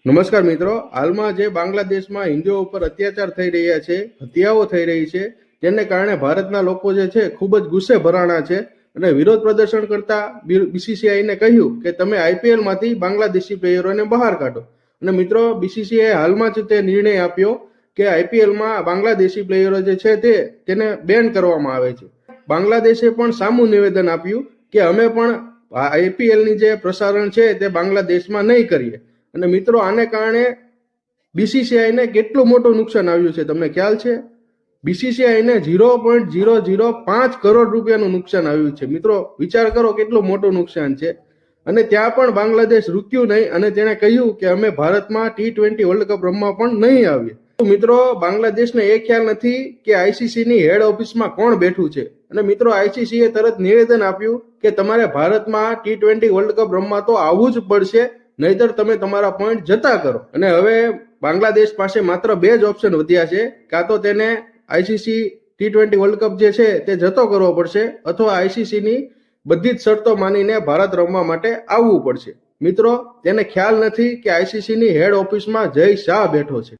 નમસ્કાર મિત્રો, હાલમાં જે બાંગ્લાદેશમાં હિન્દુઓ ઉપર અત્યાચાર થઈ રહ્યા છે, હત્યાઓ થઈ રહી છે, તેને કારણે ભારતના લોકો જે છે ખૂબ જ ગુસ્સે ભરાણા છે અને વિરોધ પ્રદર્શન કરતા બીસીસીઆઈને કહ્યું કે તમે આઈપીએલ માંથી બાંગ્લાદેશી પ્લેયરોને બહાર કાઢો. અને મિત્રો, બીસીસીઆઈ હાલમાં જ તે નિર્ણય આપ્યો કે આઈપીએલમાં બાંગ્લાદેશી પ્લેયરો જે છે તેને બેન કરવામાં આવે છે. બાંગ્લાદેશે પણ સામું નિવેદન આપ્યું કે અમે પણ આઈપીએલની જે પ્રસારણ છે તે બાંગ્લાદેશમાં નહીં કરીએ. અને મિત્રો, આને કારણે બીસીસીઆઈને કેટલું મોટું નુકસાન આવ્યું છે તમને ખ્યાલ છે? બીસીસીઆઈને 0.005 કરોડ રૂપિયાનું નુકસાન આવ્યું છે. મિત્રો, વિચાર કરો કેટલું મોટું નુકસાન છે. અને ત્યાં પણ બાંગ્લાદેશ રૂક્યું નહીં અને તેણે કહ્યું કે અમે ભારતમાં T20 વર્લ્ડ કપ રમવા પણ નહીં આવીએ. તો મિત્રો, બાંગ્લાદેશને એ ખ્યાલ નથી કે આઈસીસીની હેડ ઓફિસમાં કોણ બેઠું છે. અને મિત્રો, આઈસીસીએ તરત નિવેદન આપ્યું કે તમારે ભારતમાં T20 વર્લ્ડ કપ રમવા તો આવવું જ પડશે, નહીતર તમે તમારા પોઈન્ટ જતા કરો. અને હવે બાંગ્લાદેશ પાસે માત્ર 2 જ ઓપ્શન વધ્યા છે. કાં તો તેને આઈસીસી T20 વર્લ્ડ કપ જે છે તે જતો કરવો પડશે, અથવા આઈસીસીની બધી જ શરતો માનીને ભારત રમવા માટે આવવું પડશે. મિત્રો, તેને ખ્યાલ નથી કે આઈસીસીની હેડ ઓફિસમાં જય શાહ બેઠો છે.